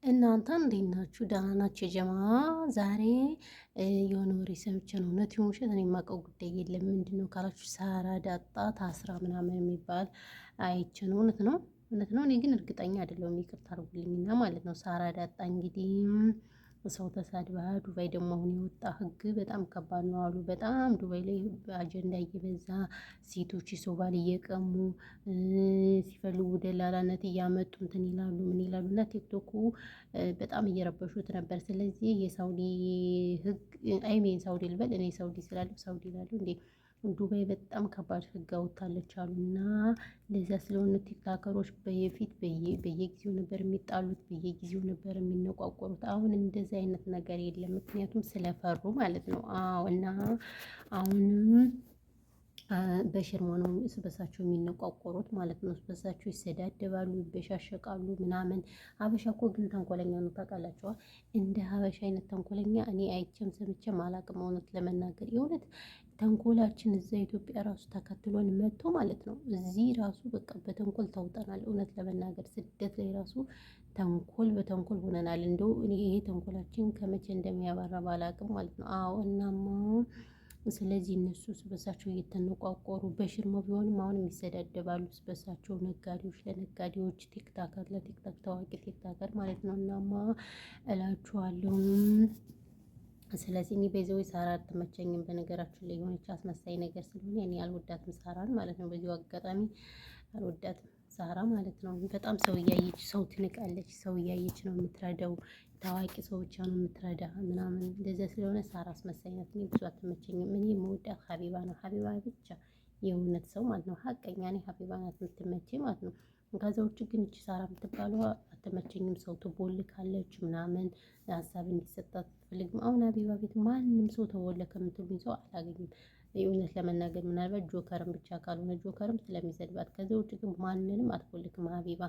እናንተ እንዴት ናችሁ? ደህና ናችሁ? የጀማ ዛሬ የሆነ ወሬ ሰምቼ ነው። እውነት ይሁን ውሸት እኔ የማውቀው ጉዳይ የለም። ምንድን ነው ካላችሁ ሳራ ዳጣ ታስራ ምናምን የሚባል አይቼ ነው። እውነት ነው? እውነት ነው። እኔ ግን እርግጠኛ አይደለሁም። ይቅርታ አድርጉልኝና ማለት ነው። ሳራ ዳጣ እንግዲህ ሰው ተሳድባ ዱባይ ደግሞ አሁን የወጣ ህግ በጣም ከባድ ነው አሉ። በጣም ዱባይ ላይ አጀንዳ እየበዛ ሴቶች የሰው ባል እየቀሙ ሲፈልጉ ደላላነት እያመጡ እንትን ይላሉ ምን ይላሉ እና ቲክቶኩ በጣም እየረበሹት ነበር። ስለዚህ የሳውዲ ህግ አይሜን ሳውዲ ልበል እኔ ሳውዲ ስላለሁ ሳውዲ ይላሉ እንዴ ዱባይ በጣም ከባድ ህግ አውጥታለች አሉና ለዛ ስለሆነ ቲክታከሮች በየፊት በየጊዜው ነበር የሚጣሉት፣ በየጊዜው ነበር የሚነቋቆሩት። አሁን እንደዚህ አይነት ነገር የለም፣ ምክንያቱም ስለፈሩ ማለት ነው። አዎ እና አሁንም በሽርሞ ነው በሳቸው የሚነቋቆሩት ማለት ነው። በሳቸው ይሰዳደባሉ፣ ይበሻሸቃሉ ምናምን። ሀበሻ እኮ ግን ተንኮለኛ ነው ታውቃላችኋል። እንደ ሀበሻ አይነት ተንኮለኛ እኔ አይቼም ሰምቼም አላውቅም። እውነት ለመናገር የእውነት ተንኮላችን እዛ ኢትዮጵያ ራሱ ተከትሎን መጥቶ ማለት ነው። እዚህ ራሱ በቃ በተንኮል ተውጠናል። እውነት ለመናገር ስደት ላይ ራሱ ተንኮል በተንኮል ሆነናል። እንደው እኔ ይሄ ተንኮላችን ከመቼ እንደሚያባራ ባላውቅም ማለት ነው። አዎ እናማ ስለዚህ እነሱ ስበሳቸው እየተነቋቆሩ በሽርሞ ቢሆንም አሁንም ይሰዳደባሉ ስበሳቸው። ነጋዴዎች ለነጋዴዎች፣ ቲክታከር ለቲክታክ ታዋቂ ቲክታከር ማለት ነው። እናማ እላችኋለሁ። ስለዚህ እኔ በዚያው ሳራ አትመቸኝም። በነገራችን ላይ የሆነች አስመሳይ ነገር ስለሆነ እኔ አልወዳትም ሳራን ማለት ነው። በዚሁ አጋጣሚ አልወዳትም ሳራ ማለት ነው። በጣም ሰው እያየች ሰው ትንቃለች። ሰው እያየች ነው የምትረዳው። ታዋቂ ሰው ብቻ ነው የምትረዳ ምናምን እንደዚያ ስለሆነ ሳራ አስመሳይ ናት። እኔ ብዙ አትመቸኝም። እኔ የምወዳት ሀቢባ ነው። ሀቢባ ብቻ የእውነት ሰው ማለት ነው። ሀቀኛ እኔ ሀቢባ ናት የምትመቸኝ ማለት ነው። ከዛ ውጭ ግን እቺ ሳራ የምትባለው አትመቸኝም። ሰው ትቦልካለች ምናምን ሀሳብ እንዲሰጣት አትፈልግም። አሁን ሀቢባ ቤት ማንም ሰው ተቦለከ የምትሉኝ ሰው አላገኝም። የእውነት ለመናገር ምናልባት ጆከርም ብቻ ካልሆነ ጆከርም ስለሚሰድባት፣ ከዚህ ውጭ ግን ማንንም አትቦልክም ሀቢባ።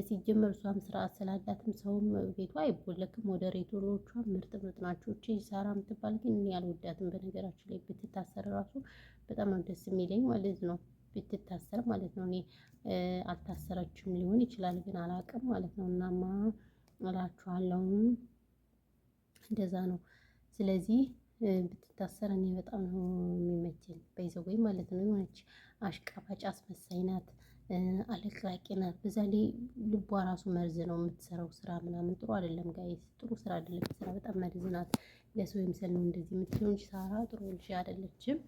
ሲጀመር እሷም ስርዓት ስላላትም ሰውም ቤቷ አይቦለክም። ወደ ሬቶሮቿ ምርጥ ምርጥ ናቸው። እቺ ሳራ የምትባል ግን እኔ አልወዳትም። በነገራችን ላይ ብትታሰር ራሱ በጣም ነው ደስ የሚለኝ ማለት ነው። ብትታሰር ማለት ነው። እኔ አልታሰረችም ሊሆን ይችላል ግን አላውቅም ማለት ነው። እናማ እላችኋለሁ እንደዛ ነው። ስለዚህ ብትታሰር እኔ በጣም ነው የሚመቸኝ። በይዘወይ ማለት ነው። የሆነች አሽቃባጭ አስመሳይ ናት፣ አለቅላቂ ናት። በዛ ላይ ልቧ ራሱ መርዝ ነው። የምትሰራው ስራ ምናምን ጥሩ አይደለም ጋይስ፣ ጥሩ ስራ አይደለም ስራ። በጣም መርዝ ናት። ለሰው የምሰል ነው እንደዚህ የምትለው እንጂ ሳራ ጥሩ ልጅ አይደለችም።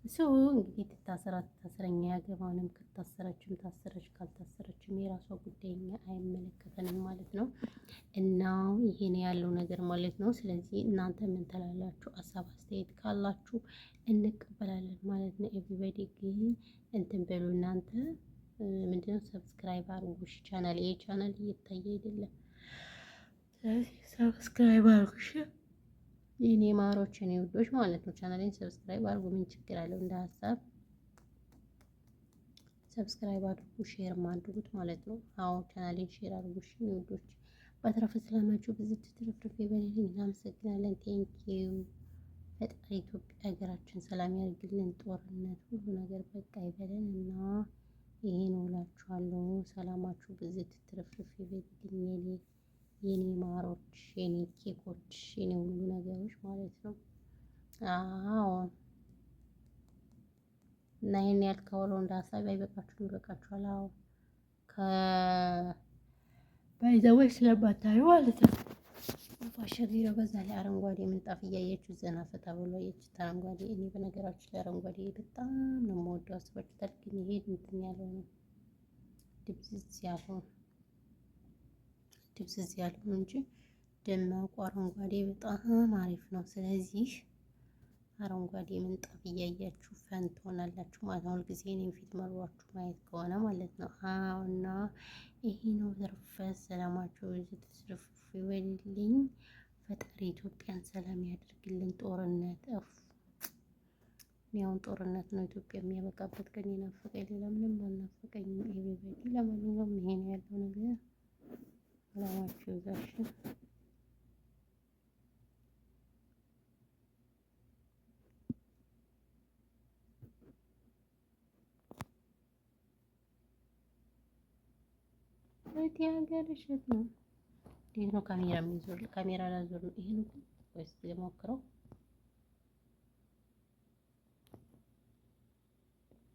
ሰው እንግዲህ ትታሰራ ትታሰረኛ ያገባንም ከታሰረችም ታሰረች ካልታሰረችም የራሷ ጉዳይ እኛ አይመለከተንም ማለት ነው። እና ይሄ ነው ያለው ነገር ማለት ነው። ስለዚህ እናንተ ምን ትላላችሁ? ሀሳብ አስተያየት ካላችሁ እንቀበላለን ማለት ነው። ኤቭሪባዲ ግን እንትን በሉ እናንተ ምንድነው ሰብስክራይብ አድርጉሽ። ቻናል ይሄ ቻናል እየታየ አይደለም። ስለዚህ ሰብስክራይብ አድርጉሽ የኔ ማሮች የኔ ውዶች ማለት ነው። ቻናሌን ሰብስክራይብ አድርጉ። ምን ችግር አለው? እንደ ሀሳብ ሰብስክራይብ አድርጉ፣ ሼር አድርጉት ማለት ነው። አዎ ቻናሌን ሼር አድርጉ እሺ የኔ ውዶች። በተረፈ ሰላማችሁ ብዙ ትርፍርፍ ይበልልኝ። እናመሰግናለን። ቴንኪው። ፈጣሪ ኢትዮጵያ ሀገራችን ሰላም ያድርግልን። ጦርነት ሁሉ ነገር በቃ ይበለን እና ይሄ ነው እላችኋለሁ። ሰላማችሁ ብዙ ትርፍርፍ ይበልልኝ የኔ ማሮች፣ የኔ ኬኮች፣ የኔ ሁሉ ነገሮች ማለት ነው። አዎ እና ይሄን ያህል ካወራሁ እንደ ሀሳብ አይበቃችሁም? ይበቃችኋል። አዎ ባይዘወይ ስለማታዩ ማለት ነው። ፋሸጊራ በዛ ላይ አረንጓዴ ምንጣፍ እያየችሁ ዘና ፈታ ብሎ አየችት። አረንጓዴ እኔ በነገራችሁ ላይ አረንጓዴ በጣም ነው የምወደው። አስባችሁታል? ግን ይሄ እንትን ያለው ነው ድብዝዝ ያለው ድብዝዝ ያለው ነው እንጂ ደማቁ አረንጓዴ በጣም አሪፍ ነው። ስለዚህ አረንጓዴ ምንጣፍ እያያችሁ ፈን ትሆናላችሁ ማለት ነው። ሁልጊዜ እኔን ፊት መሯችሁ ማየት ከሆነ ማለት ነው። አዎ እና ይሄ ነው። ዘርፈ ሰላማችሁ ትርፍ ይበልልኝ። ፈጣሪ ኢትዮጵያን ሰላም ያደርግልን። ጦርነት ያውን ጦርነት ነው ኢትዮጵያ የሚያበቃበት ቀን የናፈቀኝ፣ ሌላ ምንም አልናፈቀኝም። ኤቤቤ ለማንኛውም ይሄ ነው ያለው ነገር። ሰላማችሁ ይዛሽ የሀገር እሸት ነው። እንዴት ነው ካሜራ የሚዞር? ካሜራ ላዞር ነው ይሄን እኮ ወይስ ልሞክረው?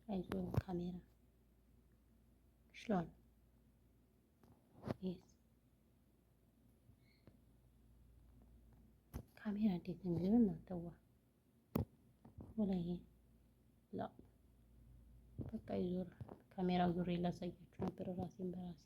አይዞህ ካሜራ ሽሎን ይስ ካሜራ እንዴት ነው የሚዞር? እናንተዋ ወላሂ ላ በቃ ይዞር። ካሜራ ዙሬ ላሳያችሁ ነበር ራሴን በራሴ